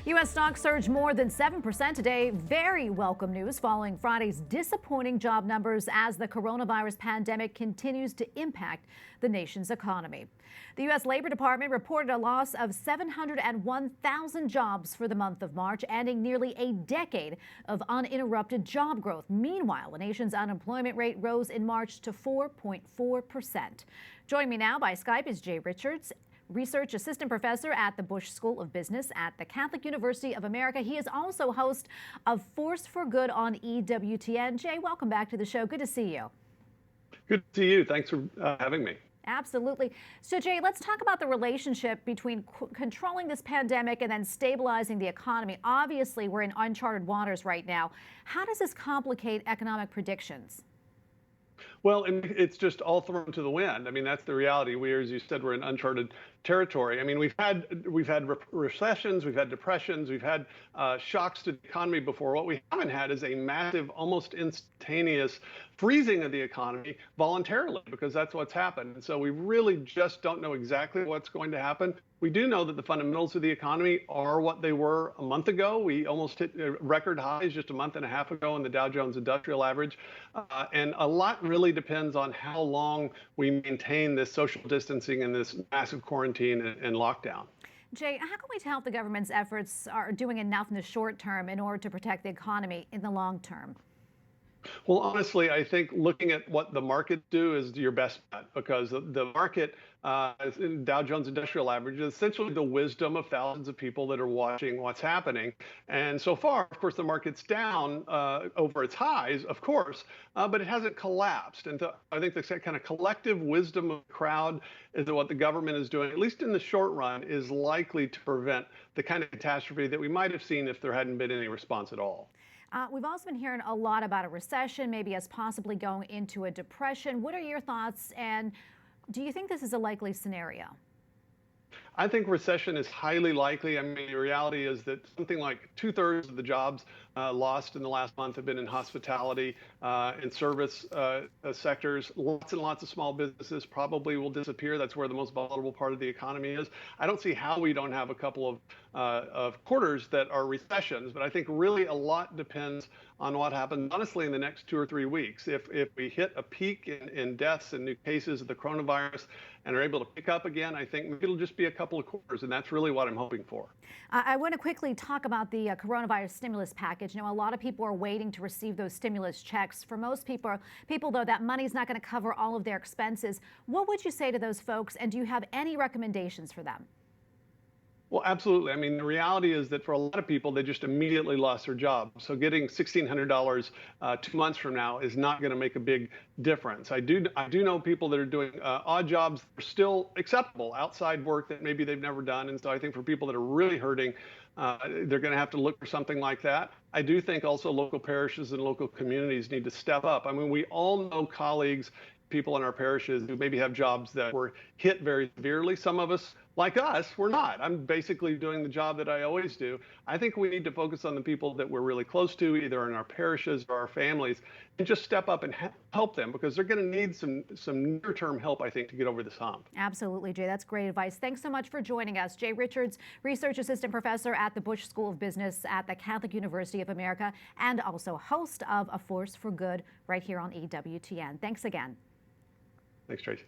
U.S. stocks surged more than 7% today. Very welcome news following Friday's disappointing job numbers as the coronavirus pandemic continues to impact the nation's economy. The U.S. Labor Department reported a loss of 701,000 jobs for the month of March, ending nearly a decade of uninterrupted job growth. Meanwhile, the nation's unemployment rate rose in March to 4.4%. Joining me now by Skype is Jay Richards, Research Assistant Professor at the Bush School of Business at the Catholic University of America. He is also host of Force for Good on EWTN. Jay, welcome back to the show. Good to see you. Good to see you. Thanks for having me. Absolutely. So, Jay, let's talk about the relationship between controlling this pandemic and then stabilizing the economy. Obviously, we're in uncharted waters right now. How does this complicate economic predictions? Well, and it's just all thrown to the wind. I mean, that's the reality. As you said, we're in uncharted territory. I mean, we've had recessions, we've had depressions, we've had shocks to the economy before. What we haven't had is a massive, almost instantaneous freezing of the economy voluntarily, because that's what's happened. And so we really just don't know exactly what's going to happen. We do know that the fundamentals of the economy are what they were a month ago. We almost hit record highs just a month and a half ago in the Dow Jones Industrial Average. And a lot really depends on how long we maintain this social distancing and this massive quarantine and lockdown. Jay, how can we tell if the government's efforts are doing enough in the short term in order to protect the economy in the long term? Well, honestly, I think looking at what the market do is your best bet, because the market, in Dow Jones Industrial Average, is essentially the wisdom of thousands of people that are watching what's happening. And so far, of course, the market's down over its highs, of course, but it hasn't collapsed. And so I think the kind of collective wisdom of the crowd is that what the government is doing, at least in the short run, is likely to prevent the kind of catastrophe that we might have seen if there hadn't been any response at all. We've also been hearing a lot about a recession, maybe as possibly going into a depression. What are your thoughts, and do you think this is a likely scenario? I think recession is highly likely. I mean, the reality is that something like 2/3 of the jobs lost in the last month have been in hospitality and service sectors. Lots and lots of small businesses probably will disappear. That's where the most vulnerable part of the economy is. I don't see how we don't have a couple of quarters that are recessions, but I think really a lot depends on what happens, honestly, in the next 2 or 3 weeks. If we hit a peak in deaths and new cases of the coronavirus and are able to pick up again, I think maybe it'll just be a couple of quarters, and that's really what I'm hoping for. I want to quickly talk about the coronavirus stimulus package. You know, a lot of people are waiting to receive those stimulus checks. For most people though, that money's not going to cover all of their expenses. What would you say to those folks, and do you have any recommendations for them? Well, absolutely. I mean, the reality is that for a lot of people, they just immediately lost their job. So getting $1,600 2 months from now is not going to make a big difference. I do know people that are doing odd jobs that are still acceptable, outside work that maybe they've never done. And so I think for people that are really hurting, they're going to have to look for something like that. I do think also local parishes and local communities need to step up. I mean, we all know colleagues, people in our parishes who maybe have jobs that were hit very severely. Some of us, like us, we're not. I'm basically doing the job that I always do. I think we need to focus on the people that we're really close to, either in our parishes or our families, and just step up and help them, because they're going to need some near-term help, I think, to get over this hump. Absolutely, Jay. That's great advice. Thanks so much for joining us. Jay Richards, Research Assistant Professor at the Bush School of Business at the Catholic University of America, and also host of A Force for Good right here on EWTN. Thanks again. Thanks, Tracy.